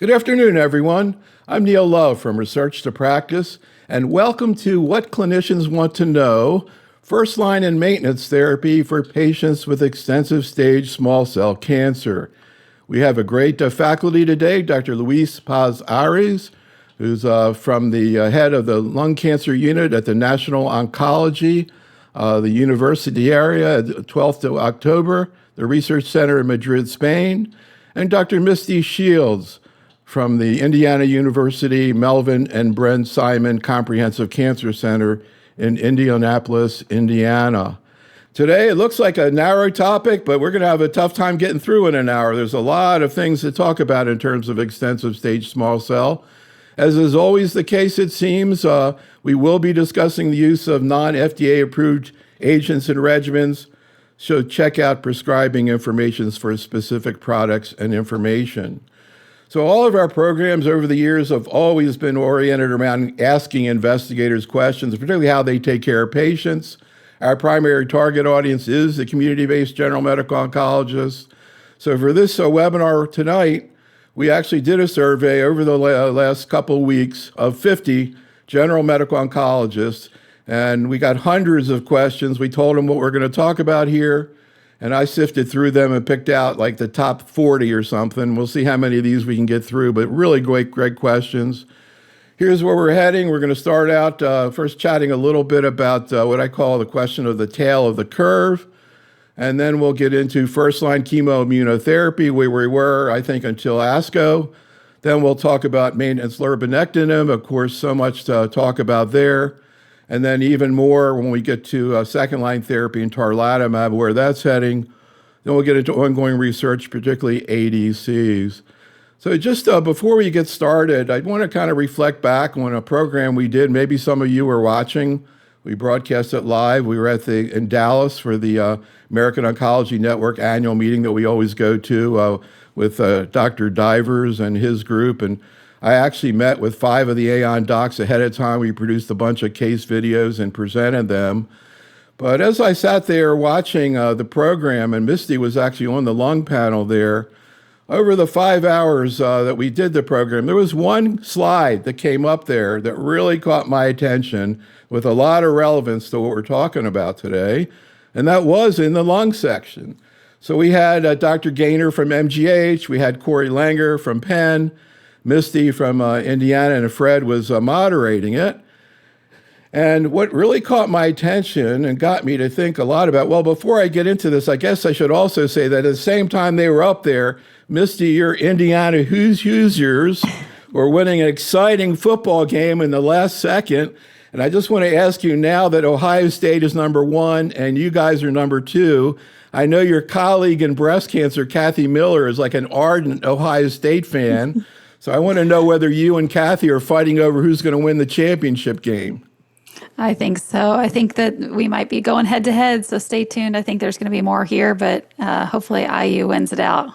Good afternoon, everyone. I'm Neil Love from Research to Practice, and welcome to What Clinicians Want to Know, first line and maintenance therapy for patients with extensive stage small cell cancer. We have a great faculty today, Dr. Luis Paz-Arias, who's from the head of the lung cancer unit at the National Oncology, the university area, 12th of October, the Research Center in Madrid, Spain, and Dr. Misty Shields, from the Indiana University Melvin and Brent Simon Comprehensive Cancer Center in Indianapolis, Indiana. Today, it looks like a narrow topic, but we're going to have a tough time getting through in an hour. There's a lot of things to talk about in terms of extensive stage small cell. As is always the case, it seems, we will be discussing the use of non-FDA approved agents and regimens, so check out prescribing information for specific products and information. So all of our programs over the years have always been oriented around asking investigators questions, particularly how they take care of patients. Our primary target audience is the community-based general medical oncologists. So for this webinar tonight, we actually did a survey over the last couple of weeks of 50 general medical oncologists, and we got hundreds of questions. We told them what we're going to talk about here, and I sifted through them and picked out like the top 40 or something. We'll see how many of these we can get through, but really great questions. Here's where we're heading. We're going to start out first chatting a little bit about what I call the question of the tail of the curve. And then we'll get into first-line chemoimmunotherapy, where we were, I think, until ASCO. Then we'll talk about maintenance lurbinectinib. Of course, so much to talk about there. And then even more when we get to second-line therapy and tarlatamab, where that's heading. Then we'll get into ongoing research, particularly ADCs. So just before we get started, I want to kind of reflect back on a program we did. Maybe some of you were watching. We broadcast it live. We were in Dallas for the American Oncology Network annual meeting that we always go to with Dr. Divers and his group. And I actually met with 5 of the AON docs ahead of time. We produced a bunch of case videos and presented them. But as I sat there watching the program, and Misty was actually on the lung panel there, over the 5 hours that we did the program, there was one slide that came up there that really caught my attention with a lot of relevance to what we're talking about today, and that was in the lung section. So we had Dr. Gaynor from MGH, we had Corey Langer from Penn, Misty from Indiana, and Fred was moderating it. And what really caught my attention and got me to think a lot about, well, before I get into this, I guess I should also say that at the same time they were up there, Misty, your Indiana Hoosiers were winning an exciting football game in the last second. And I just want to ask you, now that Ohio State is number 1 and you guys are number 2, I know your colleague in breast cancer, Kathy Miller, is like an ardent Ohio State fan. So I want to know whether you and Kathy are fighting over who's going to win the championship game. I think so. I think that we might be going head to head, so stay tuned. I think there's going to be more here, but hopefully IU wins it out.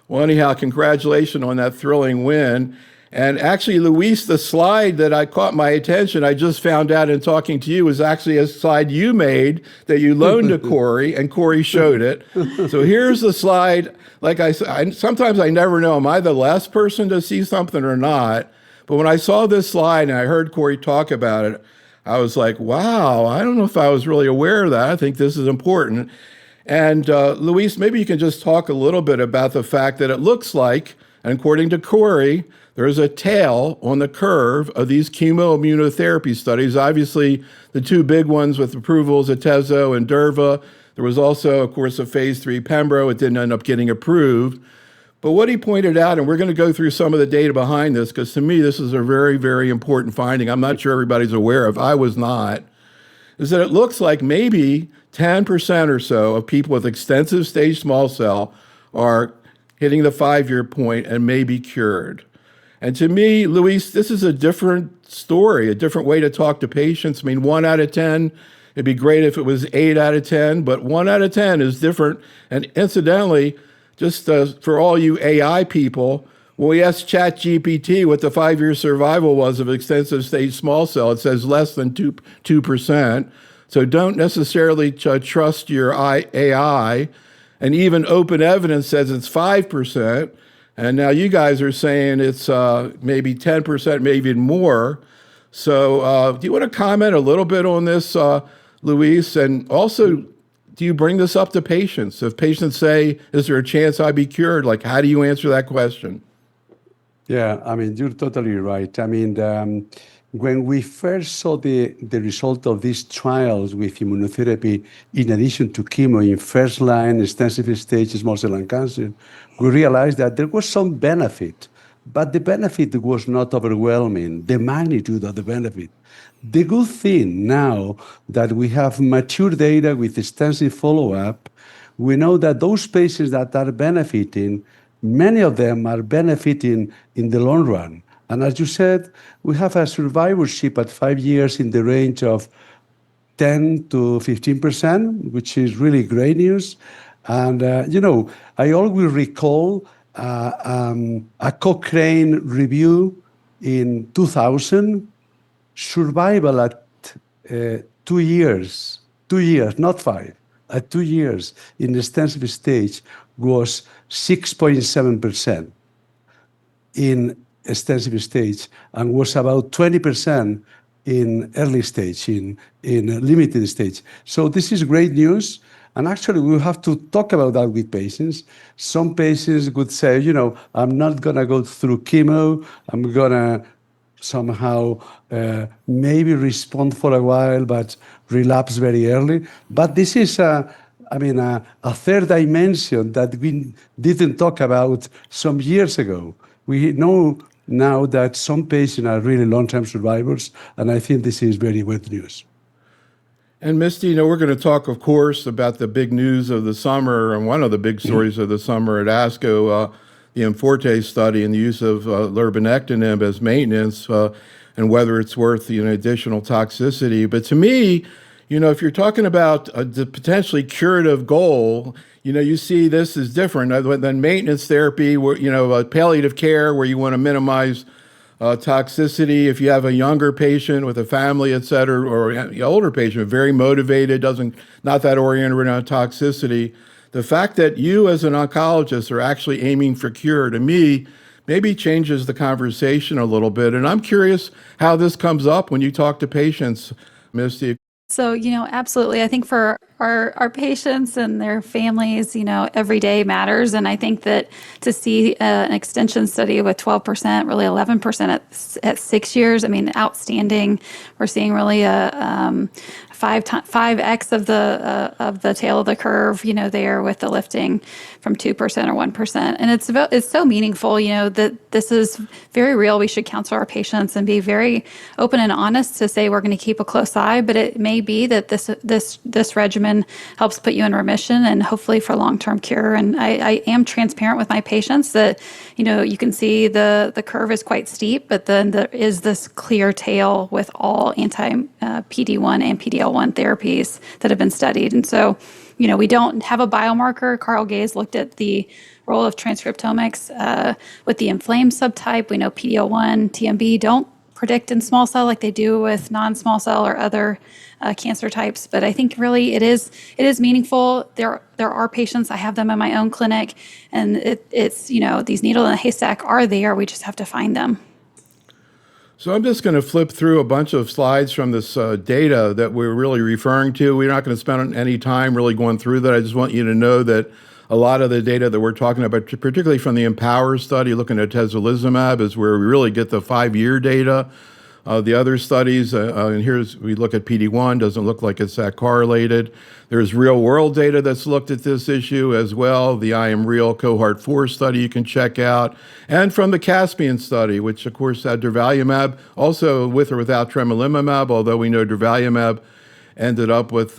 Well, anyhow, congratulations on that thrilling win. And actually, Luis, the slide that I caught my attention, I just found out in talking to you, was actually a slide you made that you loaned to Corey, and Corey showed it. So here's the slide. Like I said, sometimes I never know, am I the last person to see something or not? But when I saw this slide and I heard Corey talk about it, I was like, wow, I don't know if I was really aware of that. I think this is important. And Luis, maybe you can just talk a little bit about the fact that it looks like, and according to Corey, there's a tail on the curve of these chemoimmunotherapy studies. Obviously, the 2 big ones with approvals, Atezo and Durva. There was also, of course, a phase 3 Pembro. It didn't end up getting approved. But what he pointed out, and we're going to go through some of the data behind this, because to me, this is a very, very important finding. I'm not sure everybody's aware of. I was not. Is that it looks like maybe 10% or so of people with extensive stage small cell are hitting the 5-year point and may be cured. And to me, Luis, this is a different story, a different way to talk to patients. I mean, 1 out of 10, it'd be great if it was 8 out of 10, but 1 out of 10 is different. And incidentally, just for all you AI people, when we asked ChatGPT what the 5-year survival was of extensive stage small cell, it says less than 2%. So don't necessarily trust your AI. And even open evidence says it's 5%. And now you guys are saying it's maybe 10%, maybe even more. So do you want to comment a little bit on this, Luis? And also, do you bring this up to patients? If patients say, is there a chance I'd be cured? Like, how do you answer that question? Yeah, I mean, you're totally right. I mean, when we first saw the result of these trials with immunotherapy in addition to chemo in first-line extensive stage small cell lung cancer, we realized that there was some benefit, but the benefit was not overwhelming, the magnitude of the benefit. The good thing now that we have mature data with extensive follow-up, we know that those patients that are benefiting, many of them are benefiting in the long run. And as you said, we have a survivorship at 5 years in the range of 10 to 15%, which is really great news. And, I always recall a Cochrane review in 2000, survival at 2 years, not 5, at 2 years in extensive stage was 6.7% in extensive stage and was about 20% in early stage, in limited stage. So this is great news. And actually, we have to talk about that with patients. Some patients would say, I'm not going to go through chemo. I'm going to somehow maybe respond for a while, but relapse very early. But this is a third dimension that we didn't talk about some years ago. We know now that some patients are really long-term survivors, and I think this is very good news. And Misty, we're going to talk, of course, about the big news of the summer and one of the big stories of the summer at ASCO, the IMforte study and the use of lurbinectinib as maintenance and whether it's worth additional toxicity. But to me, if you're talking about the potentially curative goal, you see this is different than maintenance therapy, where, palliative care where you want to minimize toxicity. If you have a younger patient with a family, et cetera, or an older patient, very motivated, not that oriented around toxicity, the fact that you as an oncologist are actually aiming for cure, to me, maybe changes the conversation a little bit. And I'm curious how this comes up when you talk to patients, Misty. So, absolutely. I think for our patients and their families, every day matters. And I think that to see an extension study with 12%, really 11% at 6 years, outstanding. We're seeing really a 5x of the tail of the curve, there with the lifting from 2% or 1%. And it's so meaningful, that this is very real. We should counsel our patients and be very open and honest to say we're going to keep a close eye, but it may be that this regimen helps put you in remission and hopefully for long-term cure. And I am transparent with my patients that, you can see the curve is quite steep, but then there is this clear tail with all anti-PD-1 and PD-L1 therapies that have been studied. And so, we don't have a biomarker. Carl Gaze looked at the role of transcriptomics with the inflamed subtype. We know PD-L1, TMB don't predict in small cell like they do with non-small cell or other cancer types. But I think really it is meaningful. There are patients, I have them in my own clinic, and it's these needle in a haystack are there. We just have to find them. So I'm just going to flip through a bunch of slides from this data that we're really referring to. We're not going to spend any time really going through that. I just want you to know that a lot of the data that we're talking about, particularly from the Empower study, looking at atezolizumab, is where we really get the 5-year data. The other studies, and we look at PD-1, doesn't look like it's that correlated. There's real world data that's looked at this issue as well. The I Am Real Cohort 4 study you can check out. And from the Caspian study, which of course had durvalumab, also with or without tremelimumab, although we know durvalumab ended up with,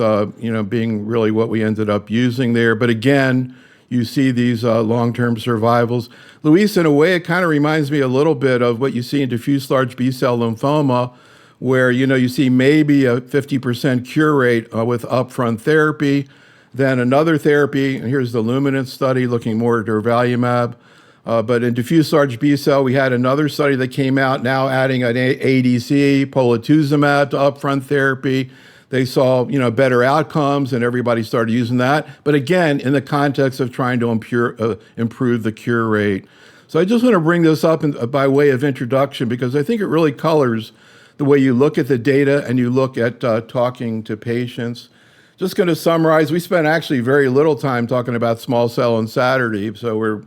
being really what we ended up using there. But again, you see these long-term survivals. Luis, in a way, it kind of reminds me a little bit of what you see in diffuse large B-cell lymphoma, where, you see maybe a 50% cure rate with upfront therapy, then another therapy, and here's the Luminance study looking more at durvalumab. But in diffuse large B-cell, we had another study that came out now adding an ADC, polatuzumab to upfront therapy. They saw, better outcomes, and everybody started using that. But again, in the context of trying to improve the cure rate. So I just want to bring this up by way of introduction because I think it really colors the way you look at the data and you look at talking to patients. Just going to summarize, we spent actually very little time talking about small cell on Saturday, so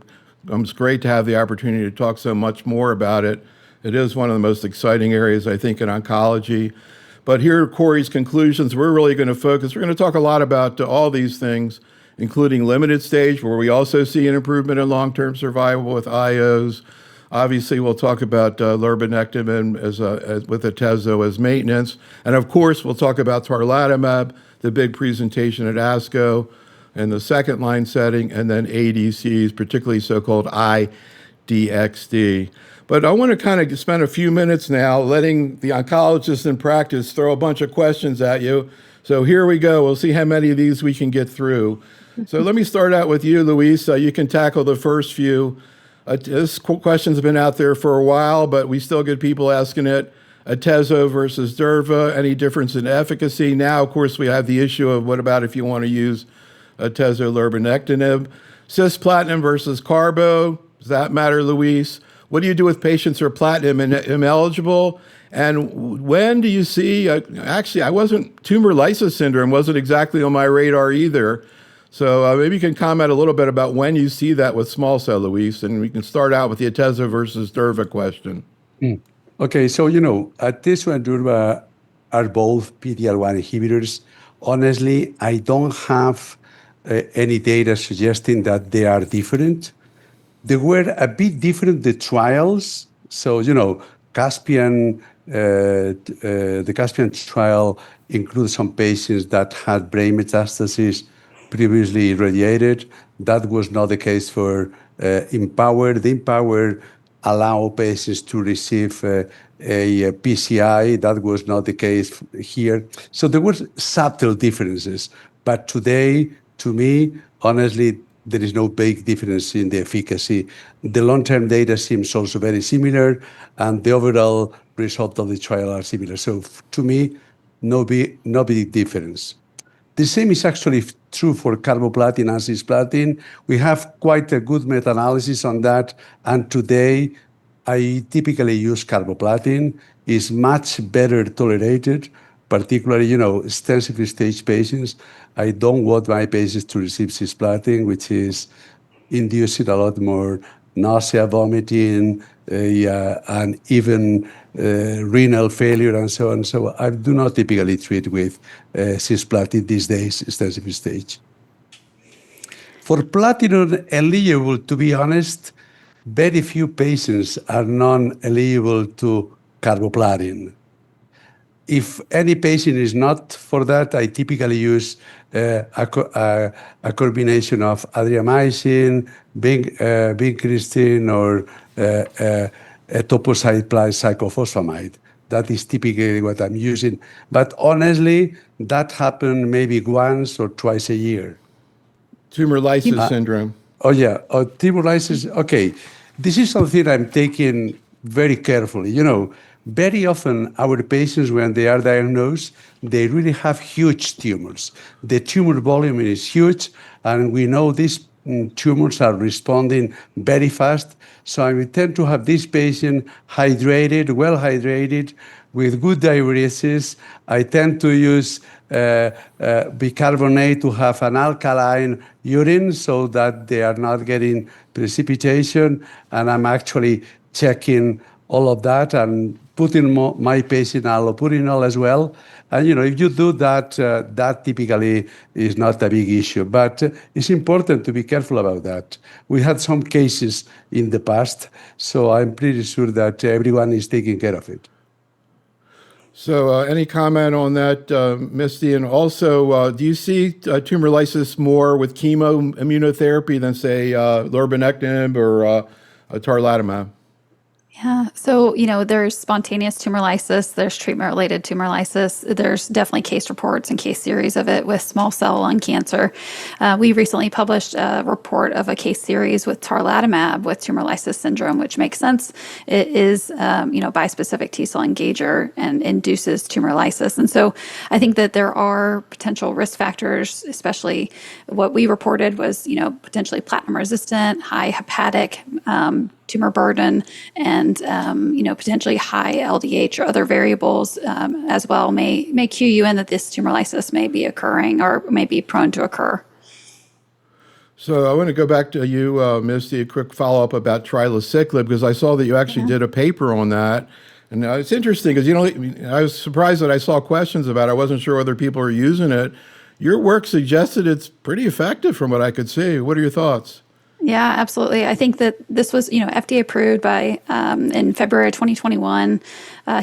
it's great to have the opportunity to talk so much more about it. It is one of the most exciting areas, I think, in oncology. But here are Corey's conclusions. We're really going to focus. We're going to talk a lot about all these things, including limited stage, where we also see an improvement in long-term survival with IOs. Obviously, we'll talk about lurbinectedin with atezo as maintenance. And of course, we'll talk about tarlatamab, the big presentation at ASCO, in the second line setting, and then ADCs, particularly so-called IDXD. But I want to kind of spend a few minutes now letting the oncologists in practice throw a bunch of questions at you. So here we go. We'll see how many of these we can get through. So let me start out with you, Luis. You can tackle the first few. This question's been out there for a while, but we still get people asking it. Atezo versus Durva, any difference in efficacy? Now, of course, we have the issue of what about if you want to use atezo lurbinectedin? Cisplatin versus carbo, does that matter, Luis? What do you do with patients who are platinum ineligible? And when do you see, actually, tumor lysis syndrome wasn't exactly on my radar either. So maybe you can comment a little bit about when you see that with small cell, Luis, and we can start out with the atezo versus Durva question. Okay, so, atezo and Durva are both PD-L1 inhibitors. Honestly, I don't have any data suggesting that they are different. They were a bit different, the trials. So, Caspian, the Caspian trial includes some patients that had brain metastases previously irradiated. That was not the case for Empower. The Empower allow patients to receive a PCI. That was not the case here. So there were subtle differences. But today, to me, honestly, there is no big difference in the efficacy. The long-term data seems also very similar, and the overall result of the trial are similar. So to me, no big difference. The same is actually true for carboplatin and cisplatin. We have quite a good meta-analysis on that, and today I typically use carboplatin. It's much better tolerated, particularly, extensive stage patients. I don't want my patients to receive cisplatin, which is inducing a lot more nausea, vomiting, and even renal failure and so on. So I do not typically treat with cisplatin these days, extensive stage. For platinum eligible, to be honest, very few patients are non-eligible to carboplatin. If any patient is not for that, I typically use a combination of adriamycin, vincristine, or etoposide plus cyclophosphamide. That is typically what I'm using. But honestly, that happens maybe once or twice a year. Tumor lysis syndrome. Oh, yeah. Tumor lysis. Okay. This is something I'm taking very carefully. Very often our patients, when they are diagnosed, they really have huge tumors. The tumor volume is huge, and we know these tumors are responding very fast. So I tend to have this patient hydrated, well hydrated, with good diuresis. I tend to use bicarbonate to have an alkaline urine so that they are not getting precipitation. And I'm actually checking all of that and putting my patient allopurinol as well. And, if you do that, that typically is not a big issue. But it's important to be careful about that. We had some cases in the past, so I'm pretty sure that everyone is taking care of it. So any comment on that, Misty? And also, do you see tumor lysis more with chemoimmunotherapy than, say, lurbinectedin or tarlatamab? Yeah. So, there's spontaneous tumor lysis, there's treatment-related tumor lysis. There's definitely case reports and case series of it with small cell lung cancer. We recently published a report of a case series with tarlatamab with tumor lysis syndrome, which makes sense. It is, bispecific T-cell engager and induces tumor lysis. And so I think that there are potential risk factors, especially what we reported was, potentially platinum resistant, high hepatic, tumor burden and potentially high LDH or other variables as well may cue you in that this tumor lysis may be occurring or may be prone to occur. So I want to go back to you, Misty, a quick follow-up about trilaciclib, because I saw that you actually did a paper on that. And it's interesting because, I was surprised that I saw questions about it. I wasn't sure whether people are using it. Your work suggested it's pretty effective from what I could see. What are your thoughts? Yeah, absolutely. I think that this was, FDA approved by in February 2021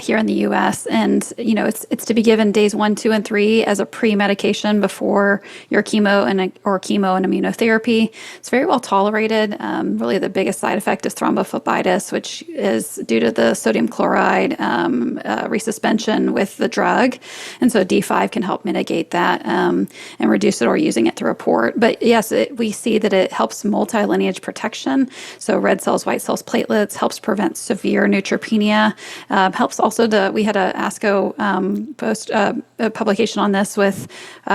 here in the U.S. And it's to be given days 1, 2, and 3 as a pre-medication before your chemo and immunotherapy. It's very well tolerated. Really, the biggest side effect is thrombophlebitis, which is due to the sodium chloride resuspension with the drug, and so D5 can help mitigate that and reduce it or using it through a port. But yes, we see that it helps multi-lineage protection. So red cells, white cells, platelets, helps prevent severe neutropenia. Helps also we had a ASCO a publication on this with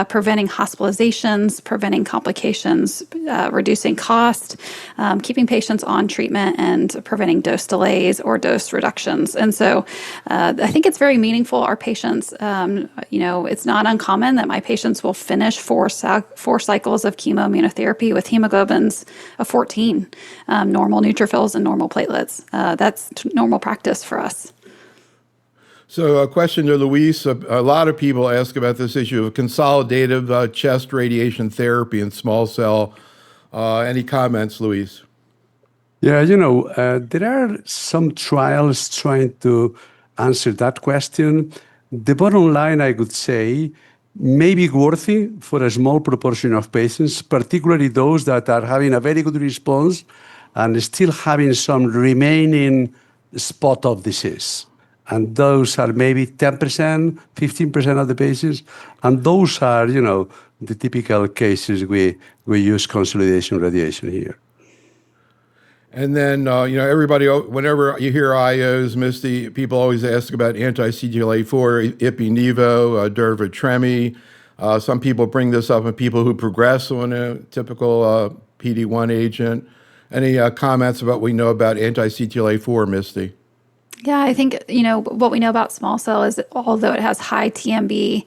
preventing hospitalizations, preventing complications, reducing cost, keeping patients on treatment, and preventing dose delays or dose reductions. And so I think it's very meaningful. Our patients, it's not uncommon that my patients will finish four cycles of chemoimmunotherapy with hemoglobins of 14, normal neutrophils and normal platelets. That's normal practice for us. So a question to Luis. A lot of people ask about this issue of consolidative chest radiation therapy in small cell. Any comments, Luis? Yeah, there are some trials trying to answer that question. The bottom line, I would say, may be worthy for a small proportion of patients, particularly those that are having a very good response and still having some remaining spot of disease. And those are maybe 10%, 15% of the patients. And those are, the typical cases we use consolidation radiation here. And then, everybody, whenever you hear IOs, Misty, people always ask about anti-CTLA-4, Ipi-Nivo, Durva-Tremi. Some people bring this up in people who progress on a typical PD-1 agent. Any comments about what we know about anti-CTLA-4, Misty? Yeah, I think, what we know about small cell is that although it has high TMB,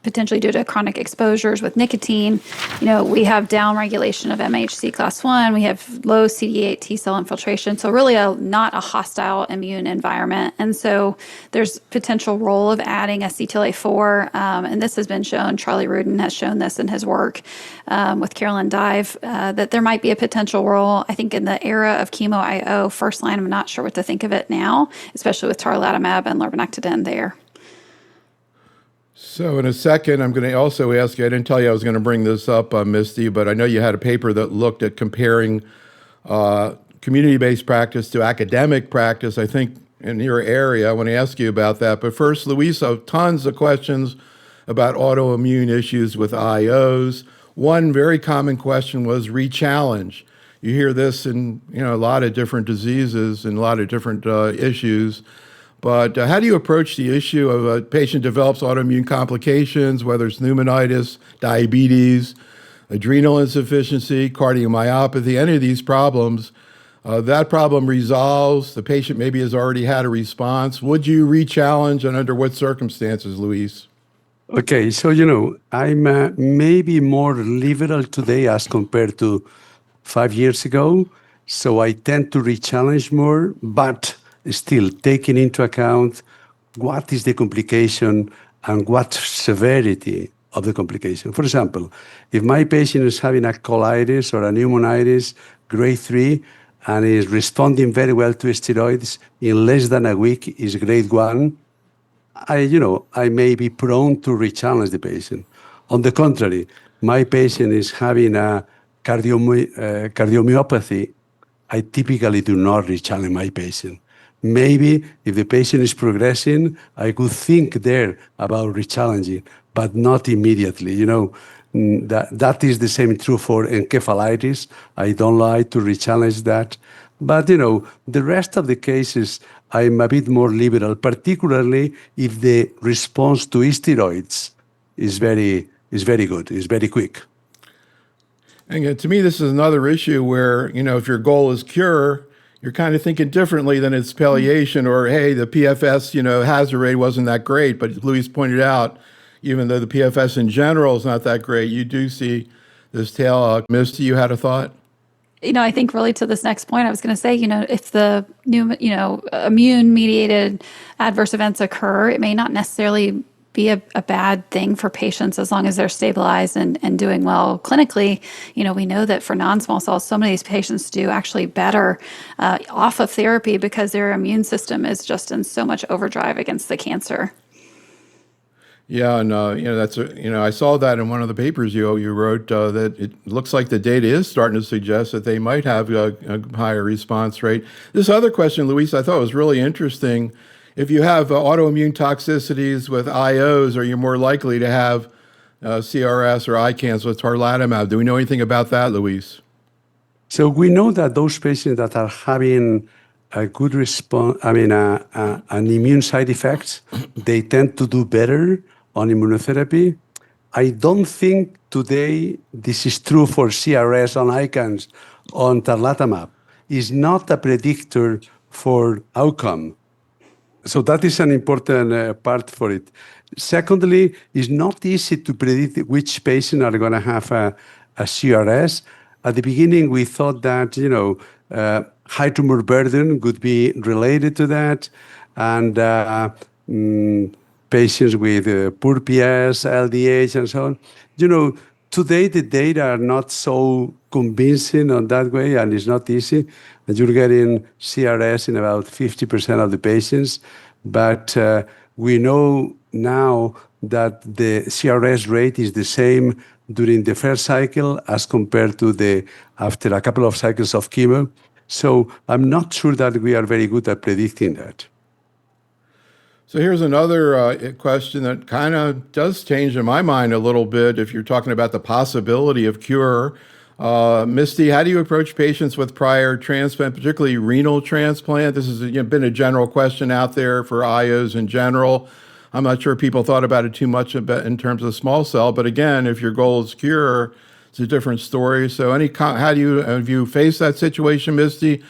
potentially due to chronic exposures with nicotine, we have downregulation of MHC class 1, we have low CD8 T cell infiltration, so really not a hostile immune environment. And so there's potential role of adding a CTLA-4, and this has been shown, Charlie Rudin has shown this in his work with Carolyn Dive, that there might be a potential role. I think in the era of chemo IO, first line, I'm not sure what to think of it now, especially with tarlatamab and lurbinectedin there. So in a second, I'm going to also ask you, I didn't tell you I was going to bring this up, Misty, but I know you had a paper that looked at comparing community-based practice to academic practice, I think, in your area. I want to ask you about that. But first, Luis, tons of questions about autoimmune issues with IOs. One very common question was re-challenge. You hear this in a lot of different diseases and a lot of different issues. But how do you approach the issue of a patient develops autoimmune complications, whether it's pneumonitis, diabetes, adrenal insufficiency, cardiomyopathy, any of these problems? That problem resolves. The patient maybe has already had a response. Would you re-challenge, and under what circumstances, Luis? Okay, so, I'm maybe more liberal today as compared to 5 years ago. So I tend to re-challenge more, but still taking into account what is the complication and what severity of the complication. For example, if my patient is having a colitis or a pneumonitis grade 3 and is responding very well to steroids in less than a week is grade 1, I may be prone to re-challenge the patient. On the contrary, my patient is having a cardiomyopathy, I typically do not re-challenge my patient. Maybe if the patient is progressing, I could think there about re-challenging, but not immediately. That is the same true for encephalitis. I don't like to re-challenge that. But, the rest of the cases, I'm a bit more liberal, particularly if the response to steroids is very good, is very quick. And to me, this is another issue where, if your goal is cure, you're kind of thinking differently than its palliation, or hey, the PFS, hazard rate wasn't that great. But Luis pointed out, even though the PFS in general is not that great, you do see this tail. Misty, you had a thought? I think really to this next point, I was going to say, if the new, immune-mediated adverse events occur, it may not necessarily be a bad thing for patients as long as they're stabilized and doing well clinically. We know that for non-small cells, some of these patients do actually better off of therapy because their immune system is just in so much overdrive against the cancer. Yeah, and I saw that in one of the papers you wrote that it looks like the data is starting to suggest that they might have a higher response rate. This other question, Luis, I thought was really interesting. If you have autoimmune toxicities with IOs, are you more likely to have CRS or ICANS with tarlatamab? Do we know anything about that, Luis? So we know that those patients that are having a good response, an immune side effects, they tend to do better on immunotherapy. I don't think today this is true for CRS on ICANS on tarlatamab. It's not a predictor for outcome. So that is an important part for it. Secondly, it's not easy to predict which patients are going to have a CRS. At the beginning, we thought that, high tumor burden could be related to that, and patients with poor PS, LDH, and so on. Today the data are not so convincing on that way, and it's not easy. And you're getting CRS in about 50% of the patients, but we know now that the CRS rate is the same during the first cycle as compared to after a couple of cycles of chemo. So I'm not sure that we are very good at predicting that. So here's another question that kind of does change in my mind a little bit if you're talking about the possibility of cure. Misty, how do you approach patients with prior transplant, particularly renal transplant? This has been a general question out there for IOs in general. I'm not sure people thought about it too much in terms of small cell, but again, if your goal is cure, it's a different story. So how do you face that situation, Misty?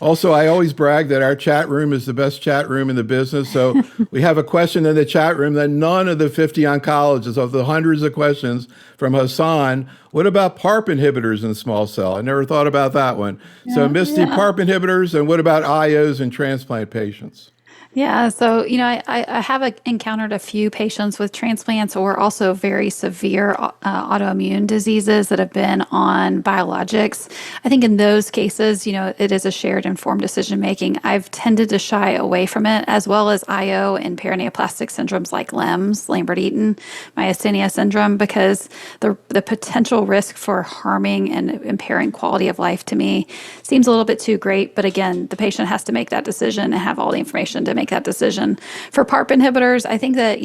Also, I always brag that our chat room is the best chat room in the business. So we have a question in the chat room that none of the 50 oncologists, of the hundreds of questions from Hassan, what about PARP inhibitors in small cell? I never thought about that one. So Misty, PARP inhibitors, and what about IOs in transplant patients? Yeah, so, I have encountered a few patients with transplants or also very severe autoimmune diseases that have been on biologics. I think in those cases, it is a shared informed decision making. I've tended to shy away from it, as well as IO and paraneoplastic syndromes like LEMS, Lambert-Eaton myasthenia syndrome, because the potential risk for harming and impairing quality of life to me seems a little bit too great. But again, the patient has to make that decision and have all the information to make that decision. For PARP inhibitors, I think that,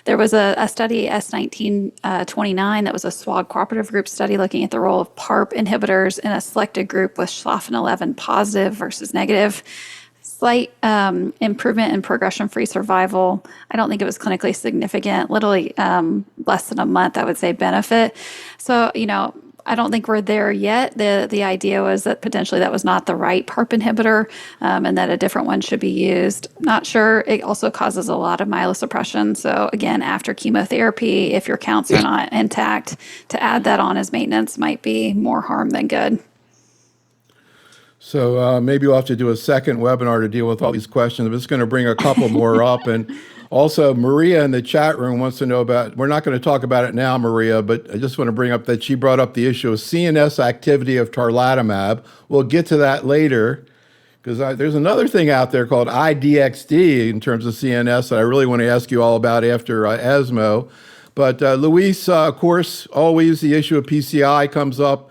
there was a study, S1929, that was a SWOG cooperative group study looking at the role of PARP inhibitors in a selected group with Schlafen 11 positive versus negative. Slight improvement in progression-free survival. I don't think it was clinically significant, literally less than a month, I would say, benefit. So, I don't think we're there yet. The idea was that potentially that was not the right PARP inhibitor, and that a different one should be used. Not sure. It also causes a lot of myelosuppression. So again, after chemotherapy, if your counts are not intact, to add that on as maintenance might be more harm than good. So maybe we'll have to do a second webinar to deal with all these questions. I'm just going to bring a couple more up. And also, Maria in the chat room wants to know about, we're not going to talk about it now, Maria, but I just want to bring up that she brought up the issue of CNS activity of tarlatamab. We'll get to that later, because there's another thing out there called IDXD in terms of CNS that I really want to ask you all about after ESMO. But Luis, of course, always the issue of PCI comes up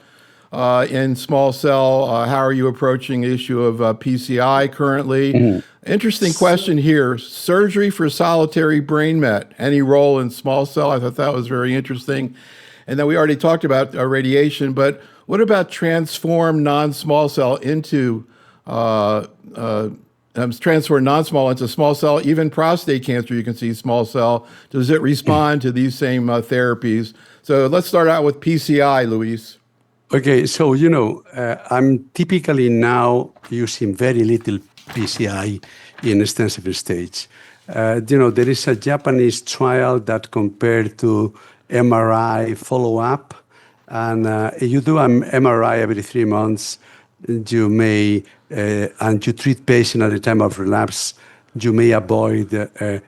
in small cell. How are you approaching the issue of PCI currently? Mm-hmm. Interesting question here. Surgery for solitary brain met, any role in small cell? I thought that was very interesting. And then we already talked about radiation, but what about transform non-small cell into transfer non-small into small cell? Even prostate cancer, you can see small cell. Does it respond to these same therapies? So let's start out with PCI, Luis. Okay, so I'm typically now using very little PCI in extensive stage. There is a Japanese trial that compared to MRI follow-up, and if you do an MRI every 3 months, you may, and you treat patient at the time of relapse, you may avoid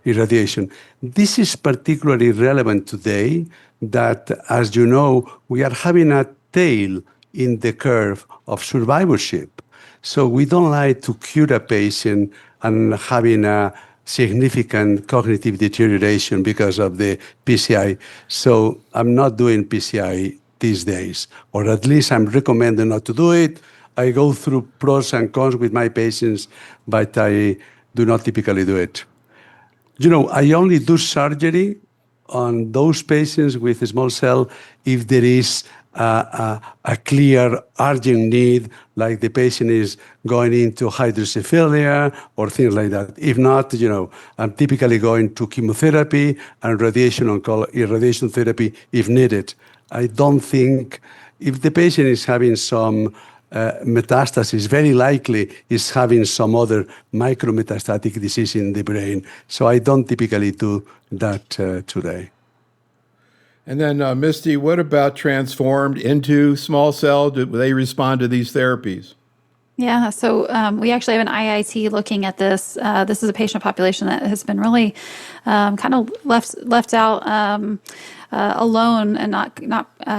irradiation. This is particularly relevant today that, as you know, we are having a tail in the curve of survivorship. So we don't like to cure a patient and having a significant cognitive deterioration because of the PCI. So I'm not doing PCI these days, or at least I'm recommending not to do it. I go through pros and cons with my patients, but I do not typically do it. I only do surgery on those patients with small cell if there is a clear urgent need, like the patient is going into hydrocephalia or things like that. If not, I'm typically going to chemotherapy and radiation therapy if needed. I don't think if the patient is having some metastasis, very likely is having some other micrometastatic disease in the brain. So I don't typically do that today. And then, Misty, what about transformed into small cell? Do they respond to these therapies? Yeah, so we actually have an IIT looking at this. This is a patient population that has been really kind of left out alone and not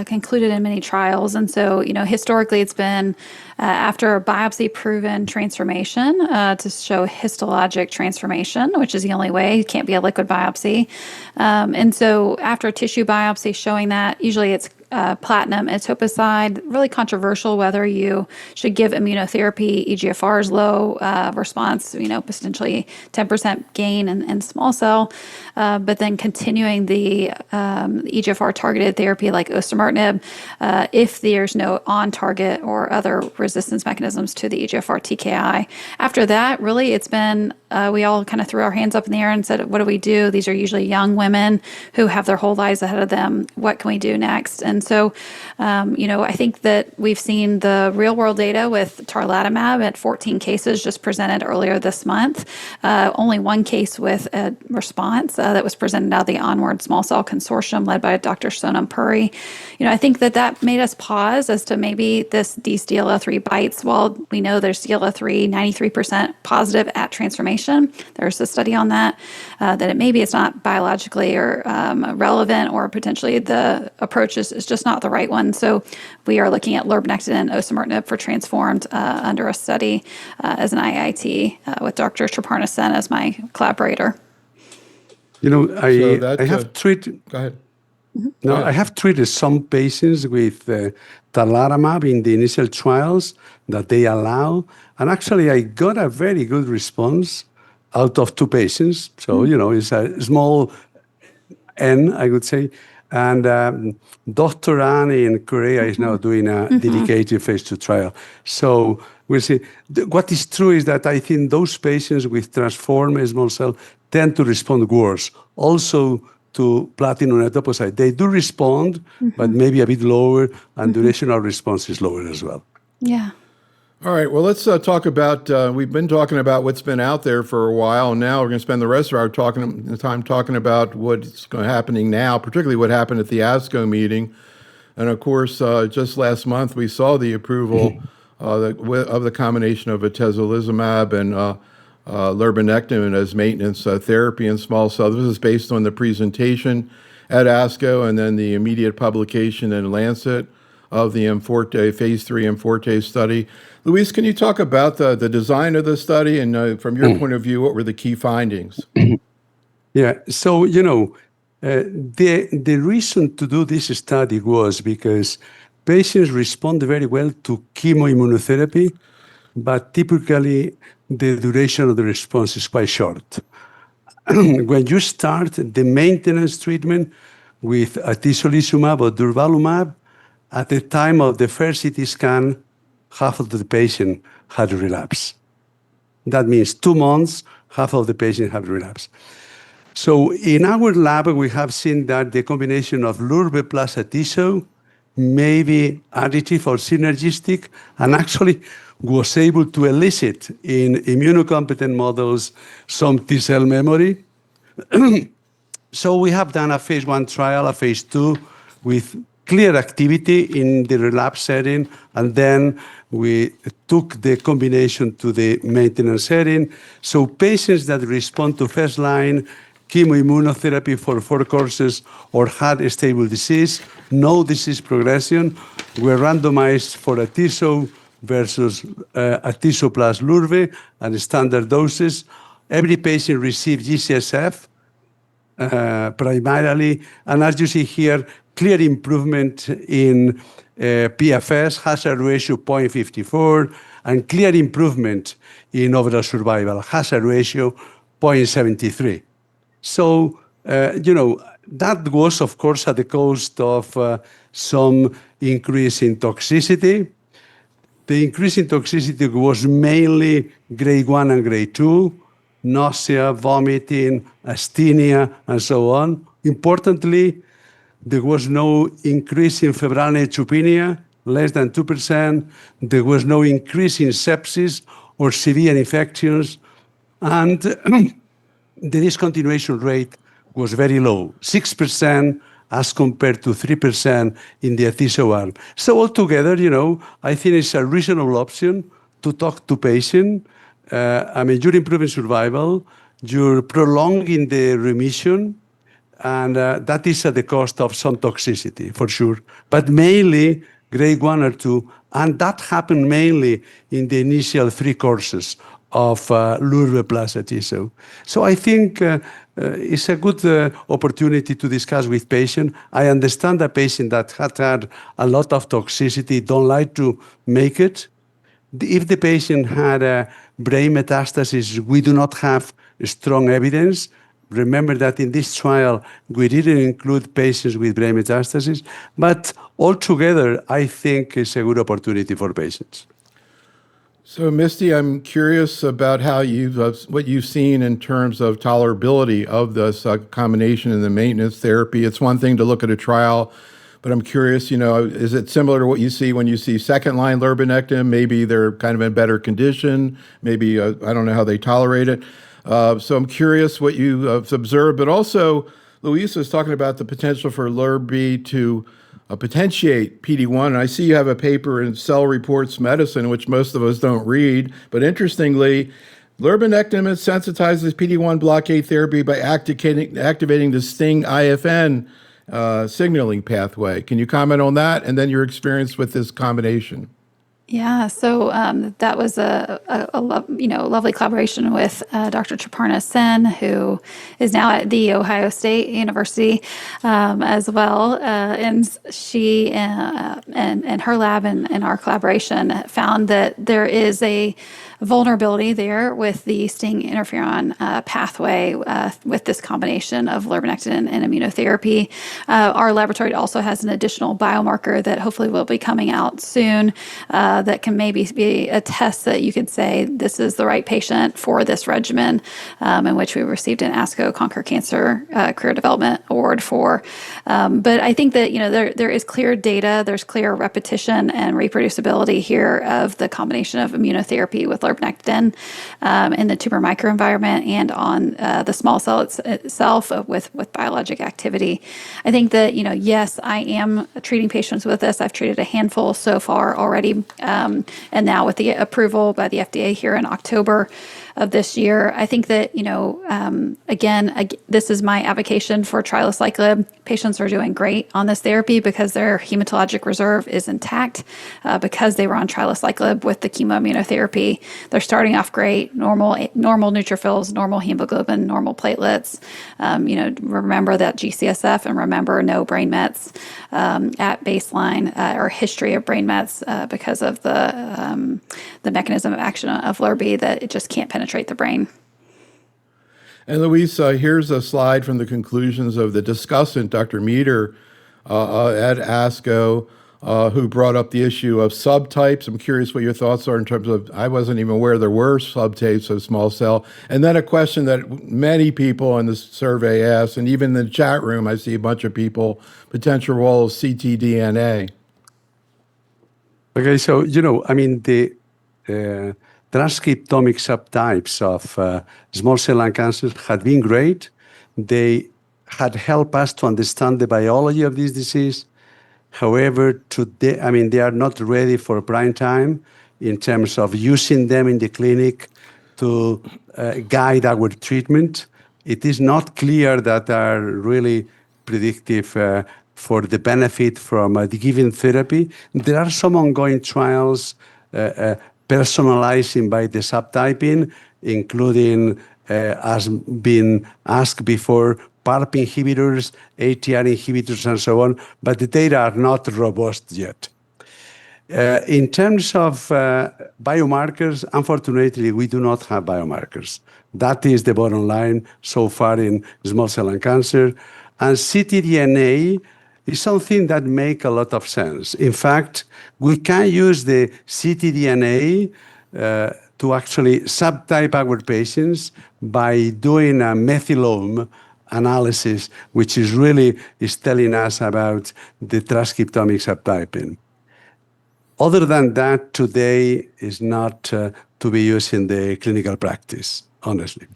concluded in many trials. And so, historically, it's been after a biopsy-proven transformation to show histologic transformation, which is the only way. It can't be a liquid biopsy. And so, after a tissue biopsy showing that, usually it's platinum etoposide, really controversial whether you should give immunotherapy. EGFR is low response, potentially 10% gain in small cell, but then continuing the EGFR targeted therapy like osimertinib if there's no on-target or other resistance mechanisms to the EGFR TKI. After that, really, it's been we all kind of threw our hands up in the air and said, what do we do? These are usually young women who have their whole lives ahead of them. What can we do next? And so, I think that we've seen the real world data with tarlatamab at 14 cases just presented earlier this month. Only one case with a response that was presented out of the Onward Small Cell Consortium led by Dr. Sonam Puri. I think that made us pause as to maybe these DLL3 bites. While we know there's DLL3 93% positive at transformation, there's a study on that it's not biologically or relevant, or potentially the approach is just not the right one. So we are looking at lurbinectedin and osimertinib for transformed under a study as an IIT with Dr. Triparna Sen as my collaborator. I have treated. Go ahead. No, I have treated some patients with tarlatamab in the initial trials that they allow, and actually I got a very good response out of 2 patients. So it's a small N, I would say. And Dr. Anne in Korea is now doing a dedicated phase 2 trial. So we'll see. What is true is that I think those patients with transformed small cell tend to respond worse. Also to platinum etoposide. They do respond, but maybe a bit lower, and duration of response is lower as well. Yeah. All right. Well, let's talk about, we've been talking about what's been out there for a while, and now we're going to spend the rest of our time talking about what's happening now, particularly what happened at the ASCO meeting. And of course, just last month, we saw the approval of the combination of atezolizumab and lurbinectedin as maintenance therapy in small cell. This is based on the presentation at ASCO and then the immediate publication in Lancet of the phase 3 IMforte study. Luis, can you talk about the design of the study and from your point of view, what were the key findings? Yeah, so, the reason to do this study was because patients respond very well to chemoimmunotherapy, but typically the duration of the response is quite short. When you start the maintenance treatment with atezolizumab or durvalumab, at the time of the first CT scan, half of the patient had relapse. That means 2 months, half of the patient had relapse. So in our lab, we have seen that the combination of lurbe plus atezo maybe additive or synergistic, and actually was able to elicit in immunocompetent models some T-cell memory. So we have done a phase 1 trial, a phase 2, with clear activity in the relapse setting, and then we took the combination to the maintenance setting. So patients that respond to first-line chemoimmunotherapy for 4 courses or had a stable disease, no disease progression, were randomized for atezo versus atezo plus lurve and standard doses. Every patient received GCSF, primarily, and as you see here, clear improvement in PFS, hazard ratio 0.54, and clear improvement in overall survival, hazard ratio 0.73. So, that was, of course, at the cost of some increase in toxicity. The increase in toxicity was mainly grade 1 and grade 2, nausea, vomiting, asthenia, and so on. Importantly, there was no increase in febrile neutropenia, less than 2%. There was no increase in sepsis or severe infections. And the discontinuation rate was very low, 6% as compared to 3% in the atezo arm. So altogether, I think it's a reasonable option to talk to patient. You're improving survival, you're prolonging the remission, and that is at the cost of some toxicity, for sure. But mainly grade 1 or 2, and that happened mainly in the initial 3 courses of lurve plus atezo. So I think it's a good opportunity to discuss with patient. I understand a patient that had a lot of toxicity don't like to make it. If the patient had a brain metastasis, we do not have strong evidence. Remember that in this trial, we didn't include patients with brain metastasis, but altogether, I think it's a good opportunity for patients. So, Misty, I'm curious about how what you've seen in terms of tolerability of this combination in the maintenance therapy. It's one thing to look at a trial, but I'm curious, is it similar to what you see when you see second-line lurbinectin? Maybe they're kind of in better condition. Maybe, I don't know how they tolerate it. So I'm curious what you have observed, but also Luis was talking about the potential for lurb to potentiate PD-1. And I see you have a paper in Cell Reports Medicine, which most of us don't read, but interestingly, lurbinectin sensitizes PD-1 blockade therapy by activating the STING-IFN signaling pathway. Can you comment on that and then your experience with this combination? Yeah, so that was a lovely collaboration with Dr. Triparna Sen, who is now at The Ohio State University as well. And she and her lab and our collaboration found that there is a vulnerability there with the STING interferon pathway with this combination of lurbinectin and immunotherapy. Our laboratory also has an additional biomarker that hopefully will be coming out soon that can maybe be a test that you could say this is the right patient for this regimen, in which we received an ASCO Conquer Cancer Career Development Award for. But I think that there is clear data, there's clear repetition and reproducibility here of the combination of immunotherapy with lurbinectin in the tumor microenvironment and on the small cell itself with biologic activity. I think that, yes, I am treating patients with this. I've treated a handful so far already. And now with the approval by the FDA here in October of this year, I think that, again, this is my avocation for trilaciclib. Patients are doing great on this therapy because their hematologic reserve is intact, because they were on trilaciclib with the chemoimmunotherapy. They're starting off great, normal neutrophils, normal hemoglobin, normal platelets. Remember that GCSF and remember no brain mets at baseline or history of brain mets because of the mechanism of action of LRB that it just can't penetrate the brain. And Luis, here's a slide from the conclusions of the discussant, Dr. Meter, at ASCO, who brought up the issue of subtypes. I'm curious what your thoughts are in terms of, I wasn't even aware there were subtypes of small cell. And then a question that many people in the survey asked, and even in the chat room, I see a bunch of people, potential role of ctDNA. Okay, so, I mean, the uh, transcriptomic subtypes of small cell lung cancer had been great. They had helped us to understand the biology of this disease. However, today, I mean, they are not ready for prime time in terms of using them in the clinic to guide our treatment. It is not clear that are really predictive for the benefit from the given therapy. There are some ongoing trials personalizing by the subtyping, including, as been asked before, PARP inhibitors, ATR inhibitors, and so on, but the data are not robust yet. In terms of biomarkers, unfortunately, we do not have biomarkers. That is the bottom line so far in small cell lung cancer. And ctDNA is something that makes a lot of sense. In fact, we can use the ctDNA to actually subtype our patients by doing a methylome analysis, which is telling us about the transcriptomic subtyping. Other than that, today is not to be used in the clinical practice, honestly.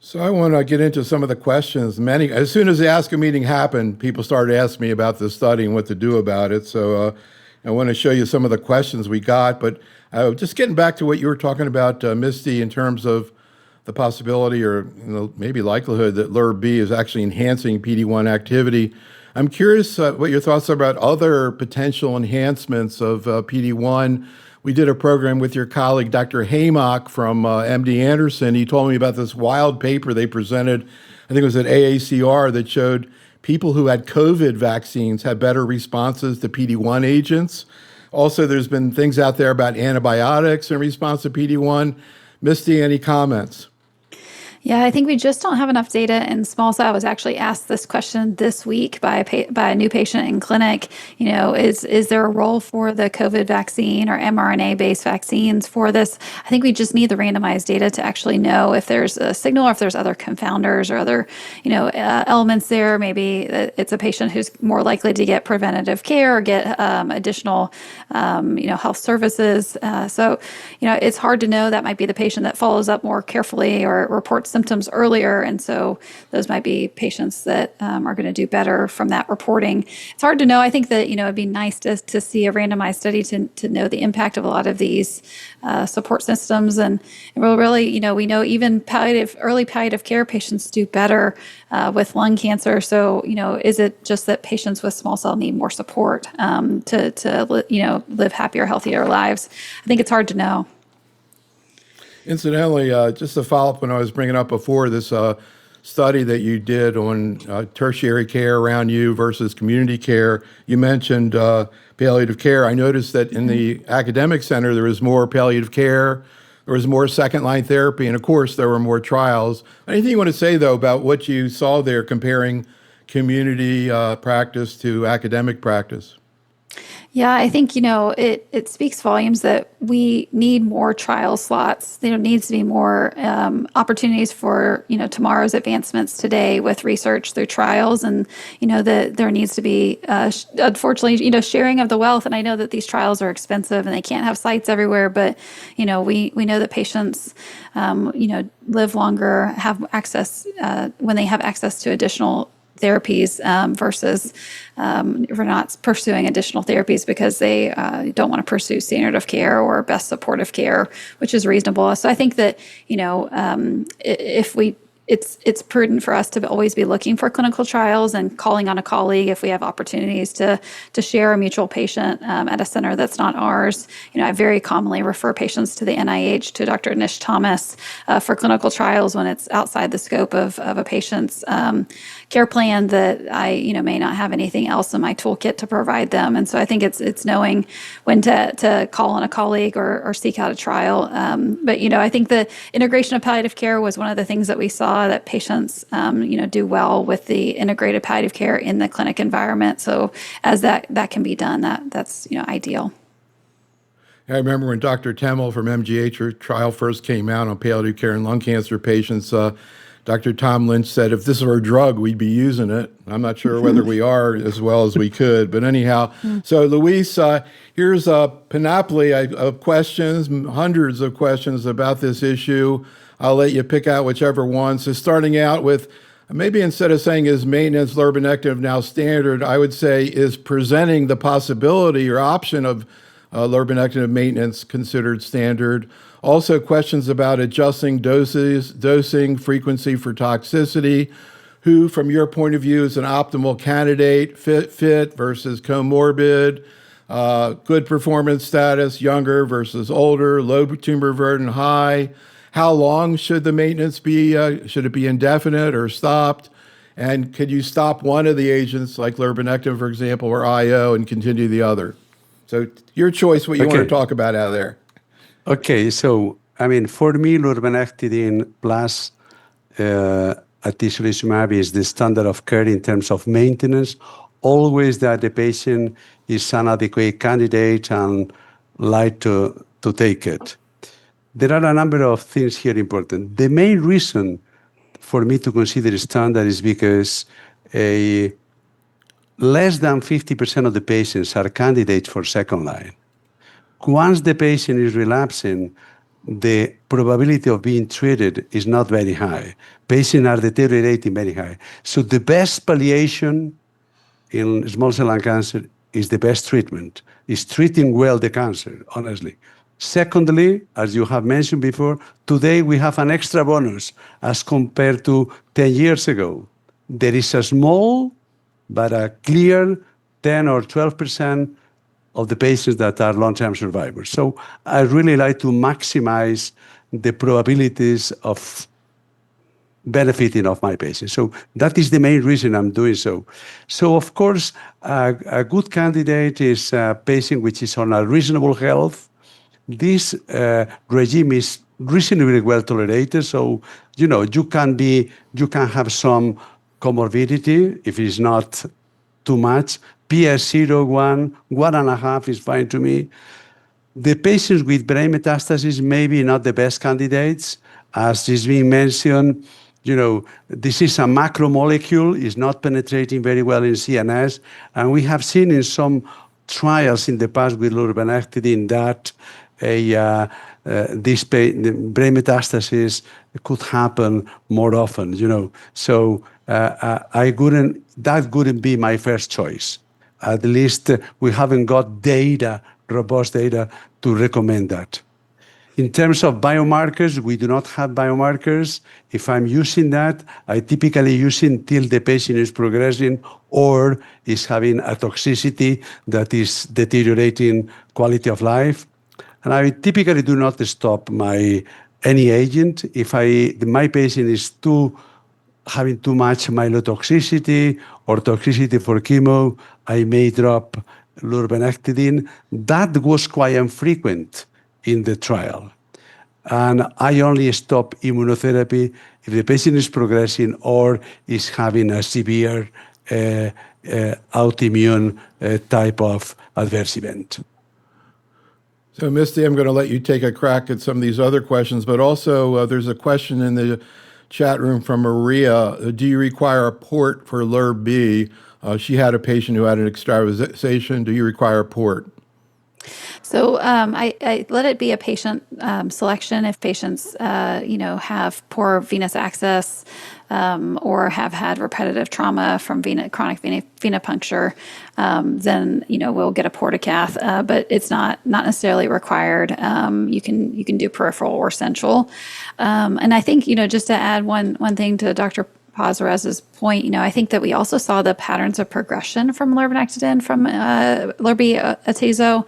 So I want to get into some of the questions. As soon as the Ask a Meeting happened, people started asking me about the study and what to do about it. So I want to show you some of the questions we got. But just getting back to what you were talking about, Misty, in terms of the possibility or maybe likelihood that LIRB is actually enhancing PD-1 activity. I'm curious what your thoughts are about other potential enhancements of PD-1. We did a program with your colleague, Dr. Haymock from MD Anderson. He told me about this wild paper they presented, I think it was at AACR, that showed people who had COVID vaccines had better responses to PD-1 agents. Also, there's been things out there about antibiotics in response to PD-1. Misty, any comments? Yeah, I think we just don't have enough data in small cell. I was actually asked this question this week by a new patient in clinic. Is there a role for the COVID vaccine or mRNA-based vaccines for this? I think we just need the randomized data to actually know if there's a signal or if there's other confounders or other, elements there. Maybe it's a patient who's more likely to get preventative care or get additional, health services. So it's hard to know. That might be the patient that follows up more carefully or reports symptoms earlier, and so those might be patients that are going to do better from that reporting. It's hard to know. I think that it'd be nice to see a randomized study to know the impact of a lot of these support systems, and we'll really we know even early palliative care patients do better with lung cancer. So is it just that patients with small cell need more support to live happier, healthier lives? I think it's hard to know. Incidentally, just to follow up when I was bringing up before, this study that you did on tertiary care around you versus community care, you mentioned palliative care. I noticed that in the academic center, there was more palliative care, there was more second-line therapy, and of course, there were more trials. Anything you want to say, though, about what you saw there comparing community practice to academic practice? Yeah, I think, it speaks volumes that we need more trial slots. There needs to be more opportunities for, tomorrow's advancements today with research through trials. And, that there needs to be, unfortunately, sharing of the wealth. And I know that these trials are expensive and they can't have sites everywhere. But, we know that patients, live longer, have access when they have access to additional therapies versus we're not pursuing additional therapies because they don't want to pursue standard of care or best supportive care, which is reasonable. So I think that if we it's prudent for us to always be looking for clinical trials and calling on a colleague if we have opportunities to share a mutual patient at a center that's not ours. I very commonly refer patients to the NIH, to Dr. Nish Thomas for clinical trials when it's outside the scope of a patient's care plan that I may not have anything else in my toolkit to provide them. And so I think it's knowing when to call on a colleague or seek out a trial. But I think the integration of palliative care was one of the things that we saw that patients do well with the integrated palliative care in the clinic environment. So as that can be done, that's ideal. I remember when Dr. Temmel from MGH trial first came out on palliative care and lung cancer patients, Dr. Tom Lynch said if this were a drug, we'd be using it. I'm not sure whether we are as well as we could, but anyhow. So Luis, here's a panoply of questions, hundreds of questions about this issue. I'll let you pick out whichever one. So starting out with, maybe instead of saying is maintenance lurbinectine now standard, I would say is presenting the possibility or option of lurbinectine maintenance considered standard. Also questions about adjusting dosing frequency for toxicity. Who, from your point of view, is an optimal candidate, fit versus comorbid, good performance status, younger versus older, low tumor burden, high. How long should the maintenance be? Should it be indefinite or stopped? And could you stop one of the agents, like lurbinectine, for example, or IO, and continue the other? So your choice, what you want to talk about out of there. Okay, so, I mean, for me, lurbinectidine plus atezolizumab is the standard of care in terms of maintenance, always that the patient is an adequate candidate and like to take it. There are a number of things here important. The main reason for me to consider standard is because less than 50% of the patients are candidates for second line. Once the patient is relapsing, the probability of being treated is not very high. Patients are deteriorating very high. So the best palliation in small cell lung cancer is the best treatment, is treating well the cancer, honestly. Secondly, as you have mentioned before, today we have an extra bonus as compared to 10 years ago. There is a small but a clear 10 or 12% of the patients that are long-term survivors. So I really like to maximize the probabilities of benefiting of my patients. So that is the main reason I'm doing so. So of course, a good candidate is a patient which is on a reasonable health. This regime is reasonably well tolerated. So, you can have some comorbidity if it's not too much. PS0, 1.5 is fine to me. The patients with brain metastasis may be not the best candidates. As is being mentioned, this is a macromolecule, is not penetrating very well in CNS. And we have seen in some trials in the past with lurbinectidine that this brain metastasis could happen more often, So that wouldn't be my first choice. At least we haven't got data, robust data, to recommend that. In terms of biomarkers, we do not have biomarkers. If I'm using that, I typically use it until the patient is progressing or is having a toxicity that is deteriorating quality of life. And I typically do not stop any agent. If my patient is having too much myelotoxicity or toxicity for chemo, I may drop lurbinectidine. That was quite infrequent in the trial. And I only stop immunotherapy if the patient is progressing or is having a severe autoimmune type of adverse event. So, Misty, I'm going to let you take a crack at some of these other questions, but also there's a question in the chat room from Maria. Do you require a port for LIRB? She had a patient who had an extravasation. Do you require a port? So I let it be a patient selection if patients, have poor venous access or have had repetitive trauma from chronic venipuncture, then we'll get a portacath, but it's not necessarily required. You can do peripheral or central, and I think just to add one thing to Dr. Pazarez's point, I think that we also saw the patterns of progression from lurbinectidine from Lurbi-Atezo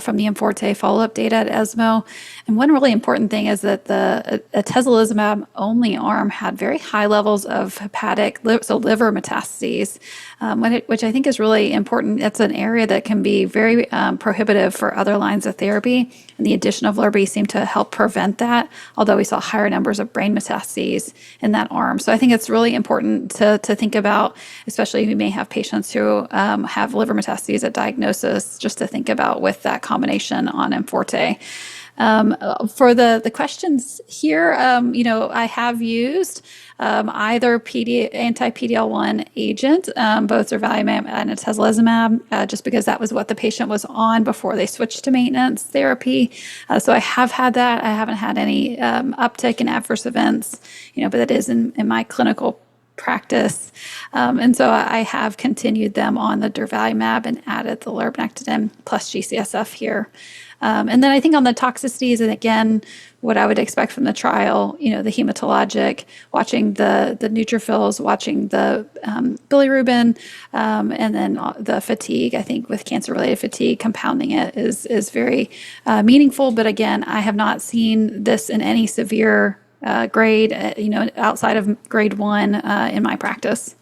from the IMforte follow-up data at ESMO. And one really important thing is that the atezolizumab only arm had very high levels of liver metastases, which I think is really important. It's an area that can be very prohibitive for other lines of therapy. And the addition of Lurbi seemed to help prevent that, although we saw higher numbers of brain metastases in that arm. So I think it's really important to think about, especially if you may have patients who have liver metastases at diagnosis, just to think about with that combination on IMforte. For the questions here, I have used either anti-PD-L1 agent, both durvalumab and atezolizumab, just because that was what the patient was on before they switched to maintenance therapy. So I have had that. I haven't had any uptick in adverse events, but that is in my clinical practice. And so I have continued them on the durvalumab and added the lurbinectedin plus G-CSF here. And then I think on the toxicities, and again, what I would expect from the trial, the hematologic, watching the neutrophils, watching the bilirubin, and then the fatigue, I think with cancer-related fatigue, compounding it is very meaningful. But again, I have not seen this in any severe grade, outside of grade 1 in my practice.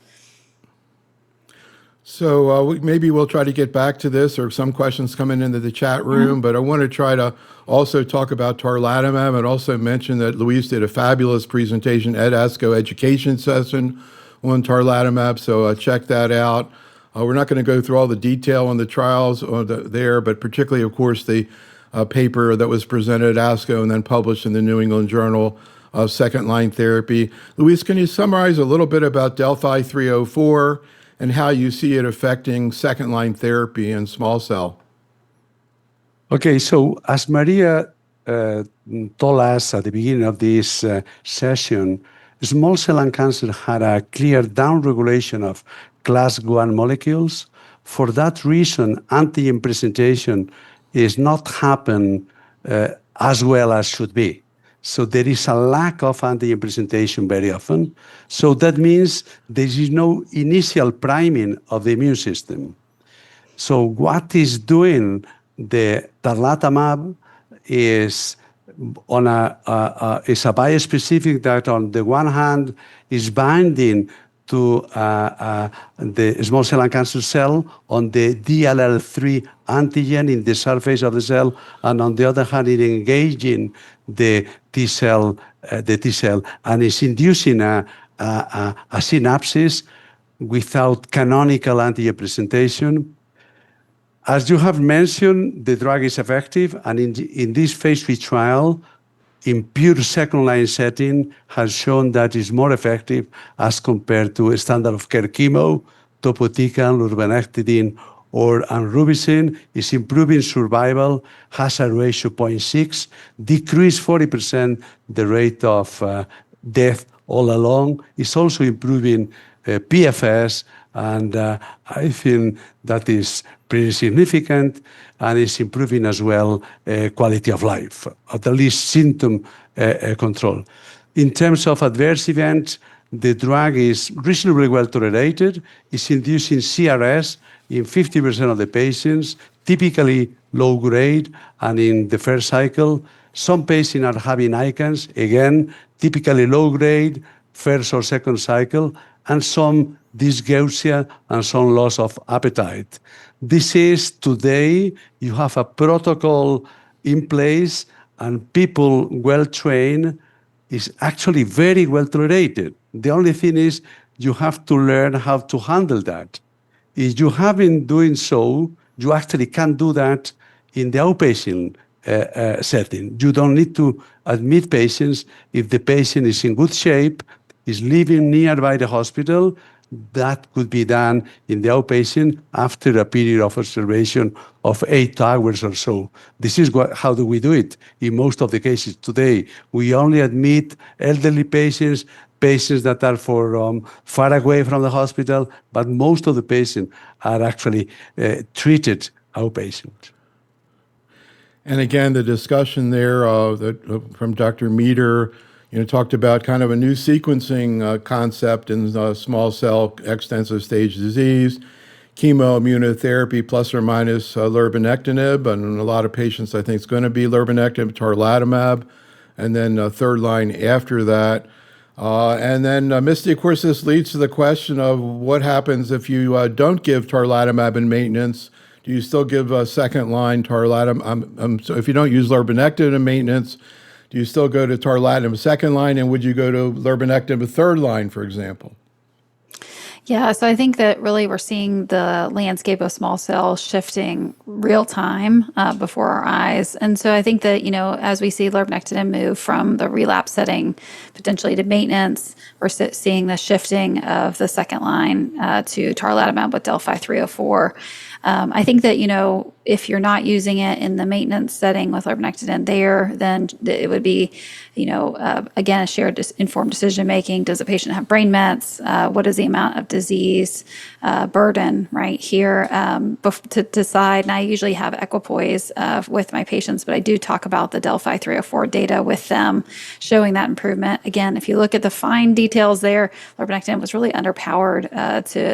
So maybe we'll try to get back to this, or some questions coming into the chat room, but I want to try to also talk about tarlatamab and also mention that Luis did a fabulous presentation at ASCO education session on tarlatamab, so check that out. We're not going to go through all the detail on the trials there, but particularly, of course, the paper that was presented at ASCO and then published in the New England Journal of Second-Line Therapy. Luis, can you summarize a little bit about Delphi 304 and how you see it affecting second-line therapy in small cell? Okay, so as Maria told us at the beginning of this session, small cell lung cancer had a clear downregulation of class 1 molecules. For that reason, antigen presentation is not happen as well as should be. So there is a lack of antigen presentation very often. So that means there is no initial priming of the immune system. So what is doing the tarlatamab is is a biospecific that on the one hand is binding to the small cell lung cancer cell on the DLL3 antigen in the surface of the cell, and on the other hand, it engaging the T cell, and is inducing a synapsis without canonical antigen presentation. As you have mentioned, the drug is effective, and in this phase 3 trial, in pure second-line setting, has shown that it's more effective as compared to a standard of care chemo, topotecan, lurbinectedin, or anrubicin. Is improving survival, hazard ratio 0.6, decreased 40% the rate of death all along. It's also improving PFS, and I think that is pretty significant, and it's improving as well quality of life, at least symptom control. In terms of adverse events, the drug is reasonably well tolerated. It's inducing CRS in 50% of the patients, typically low grade, and in the first cycle. Some patients are having ICANS, again, typically low grade, first or second cycle, and some dysgeusia and some loss of appetite. This is today, you have a protocol in place, and people well trained is actually very well tolerated. The only thing is you have to learn how to handle that. If you have been doing so, you actually can do that in the outpatient setting. You don't need to admit patients if the patient is in good shape, is living nearby the hospital. That could be done in the outpatient after a period of observation of 8 hours or so. This is how do we do it in most of the cases today. We only admit elderly patients, patients that are far away from the hospital, but most of the patients are actually treated outpatient. And again, the discussion there from Dr. Meter, talked about kind of a new sequencing concept in small cell extensive stage disease, chemoimmunotherapy plus or minus lurbinectedin, and a lot of patients I think it's going to be lurbinectedin, tarlatamab, and then third line after that. And then, Misty, of course, this leads to the question of what happens if you don't give tarlatamab in maintenance. Do you still give a second line tarlatamab? So if you don't use lurbinectedin in maintenance, do you still go to tarlatamab second line, and would you go to lurbinectedin third line, for example? Yeah, so I think that really we're seeing the landscape of small cell shifting real time before our eyes. And so I think that, as we see lurbinectedin move from the relapse setting potentially to maintenance, we're seeing the shifting of the second line to tarlatamab with Delphi 304. I think that, if you're not using it in the maintenance setting with lurbinectedin there, then it would be, again, a shared informed decision making. Does the patient have brain mets? What is the amount of disease burden right here to decide? And I usually have equipoise with my patients, but I do talk about the Delphi 304 data with them, showing that improvement. Again, if you look at the fine details there, lurbinectedin was really underpowered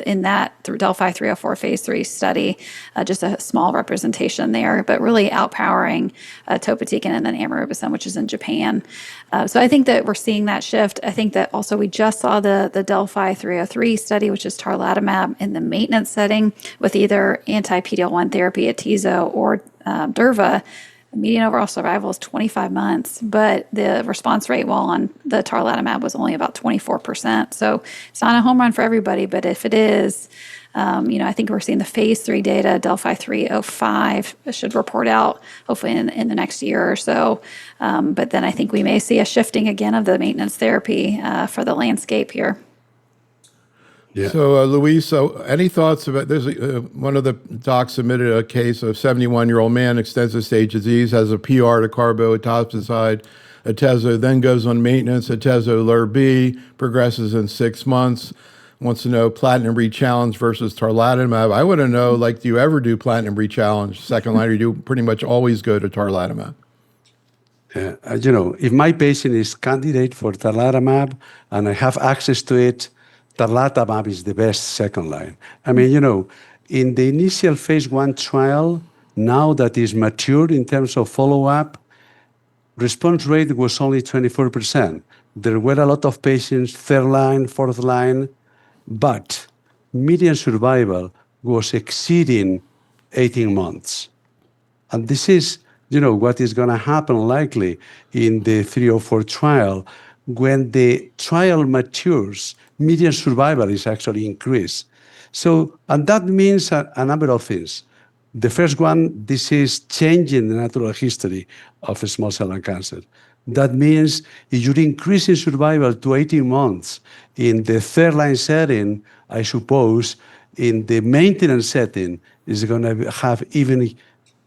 in that through Delphi 304 phase 3 study, just a small representation there, but really outpowering topotecan and then amrubicin, which is in Japan. So I think that we're seeing that shift. I think that also we just saw the Delphi 303 study, which is tarlatamab in the maintenance setting with either anti-PD-L1 therapy, atezo, or durva. The median overall survival is 25 months, but the response rate while on the tarlatamab was only about 24%. So it's not a home run for everybody, but if it is, I think we're seeing the phase 3 data, Delphi 305 should report out hopefully in the next year or so. But then I think we may see a shifting again of the maintenance therapy for the landscape here. Yeah. So, Luis, any thoughts about there's one of the docs submitted a case of 71-year-old man, extensive stage disease, has a PR to carboplatin, atezo, then goes on maintenance, atezo lurb, progresses in 6 months, wants to know platinum rechallenge versus tarlatamab. I want to know, do you ever do platinum rechallenge second line, or do you pretty much always go to tarlatamab? If my patient is candidate for tarlatamab and I have access to it, tarlatamab is the best second line. I mean, in the initial phase 1 trial, now that is matured in terms of follow-up, response rate was only 24%. There were a lot of patients, third line, fourth line, but median survival was exceeding 18 months. And this is, what is going to happen likely in the 304 trial. When the trial matures, median survival is actually increased. So, and that means a number of things. The first one, this is changing the natural history of small cell lung cancer. That means if you're increasing survival to 18 months in the third line setting, I suppose in the maintenance setting is going to have even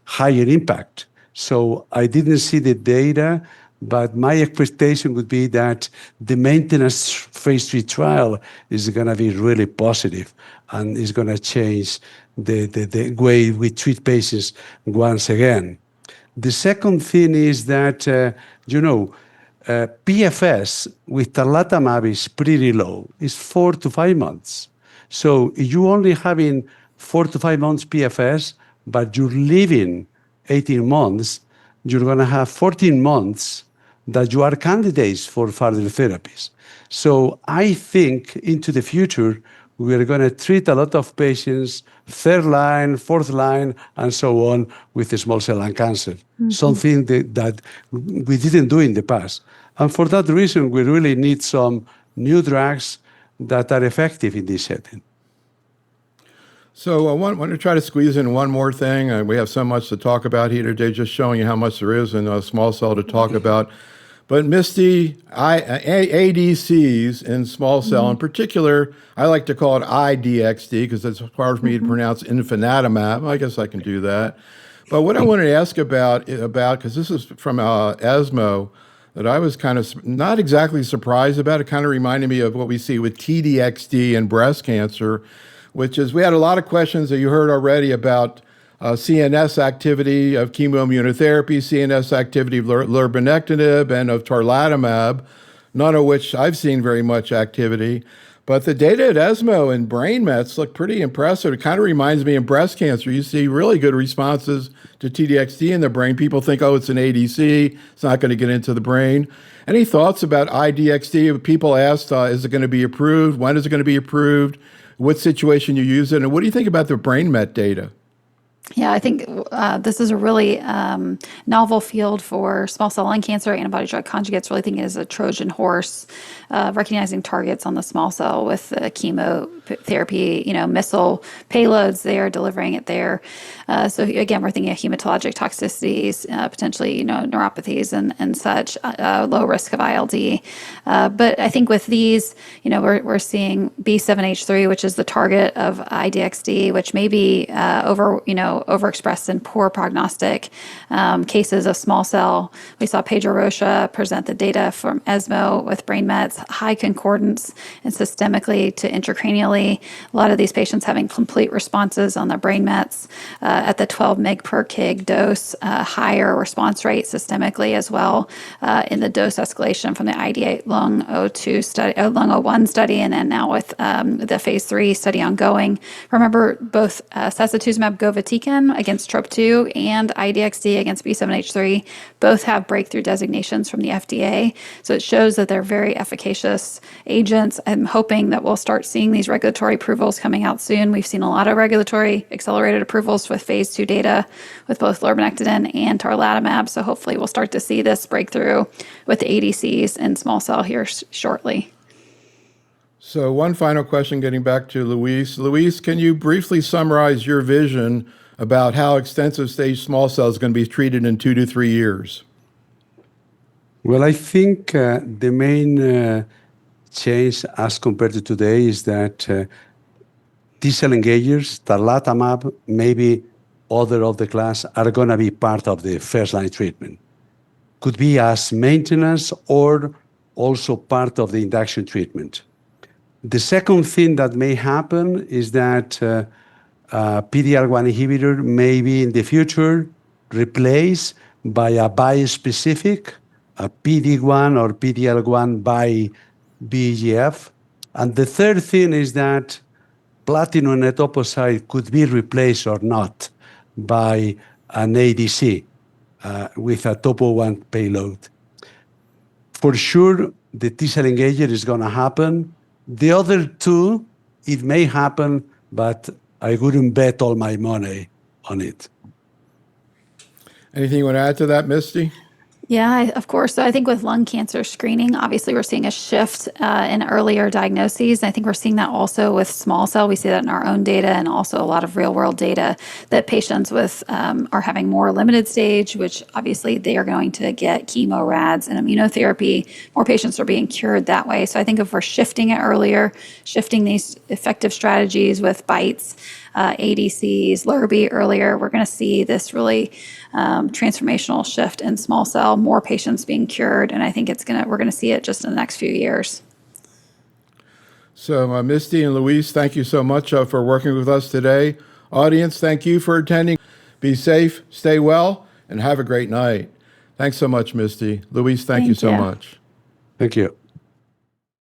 higher impact. So I didn't see the data, but my expectation would be that the maintenance phase 3 trial is going to be really positive and is going to change the way we treat patients once again. The second thing is that, PFS with tarlatamab is pretty low. It's 4 to 5 months. So if you're only having 4 to 5 months PFS, but you're living 18 months, you're going to have 14 months that you are candidates for further therapies. So I think into the future, we are going to treat a lot of patients, third line, fourth line, and so on, with small cell lung cancer, something that we didn't do in the past. And for that reason, we really need some new drugs that are effective in this setting. So I want to try to squeeze in one more thing. We have so much to talk about here today, just showing you how much there is in small cell to talk about. But Misty, ADCs in small cell, in particular, I like to call it IDXD because it's hard for me to pronounce infinatamab. I guess I can do that. But what I wanted to ask about because this is from ESMO, that I was kind of not exactly surprised about. It kind of reminded me of what we see with TDXD and breast cancer, which is we had a lot of questions that you heard already about CNS activity of chemoimmunotherapy, CNS activity of lurbinectedin and of tarlatamab, none of which I've seen very much activity. But the data at ESMO and brain mets look pretty impressive. It kind of reminds me of breast cancer. You see really good responses to TDXD in the brain. People think, oh, it's an ADC. It's not going to get into the brain. Any thoughts about IDXD? People asked, is it going to be approved? When is it going to be approved? What situation you use it? And what do you think about the brain met data? Yeah, I think this is a really novel field for small cell lung cancer. Antibody drug conjugates really think it is a Trojan horse, recognizing targets on the small cell with chemo therapy, missile payloads there, delivering it there. So again, we're thinking of hematologic toxicities, potentially, neuropathies and such, low risk of ILD. But I think with these, we're seeing B7H3, which is the target of IDXD, which may be overexpressed in poor prognostic cases of small cell. We saw Pedro Rocha present the data from ESMO with brain mets, high concordance and systemically to intracranially. A lot of these patients having complete responses on their brain mets at the 12 mg per kg dose, higher response rate systemically as well in the dose escalation from the ID8 Lung 02 study, Lung 01 study, and then now with the phase 3 study ongoing. Remember, both sacituzumab govitecan against TROP2 and IDXD against B7H3 both have breakthrough designations from the FDA. So it shows that they're very efficacious agents. I'm hoping that we'll start seeing these regulatory approvals coming out soon. We've seen a lot of regulatory accelerated approvals with phase 2 data with both lurbinectedin and tarlatamab. So hopefully we'll start to see this breakthrough with the ADCs and small cell here shortly. So one final question, getting back to Luis. Luis, can you briefly summarize your vision about how extensive stage small cell is going to be treated in 2 to 3 years? Well, I think the main change as compared to today is that T-cell engagers, tarlatamab, maybe other of the class, are going to be part of the first-line treatment. Could be as maintenance or also part of the induction treatment. The second thing that may happen is that PD-L1 inhibitor may be in the future replaced by a bispecific, a PD-1 or PD-L1 by VEGF. And the third thing is that platinum etoposide could be replaced or not by an ADC with a topo-1 payload. For sure, the T-cell engager is going to happen. The other two, it may happen, but I wouldn't bet all my money on it. Anything you want to add to that, Misty? Yeah, of course. So I think with lung cancer screening, obviously we're seeing a shift in earlier diagnoses. I think we're seeing that also with small cell. We see that in our own data and also a lot of real world data that patients with are having more limited stage, which obviously they are going to get chemo, rads, and immunotherapy. More patients are being cured that way. So I think if we're shifting it earlier, shifting these effective strategies with BiTEs, ADCs, Lurbi earlier, we're going to see this really transformational shift in small cell, more patients being cured, and I think we're going to see it just in the next few years. So Misty and Luis, thank you so much for working with us today. Audience, thank you for attending. Be safe, stay well, and have a great night. Thanks so much, Misty. Luis, thank you so much. Thank you.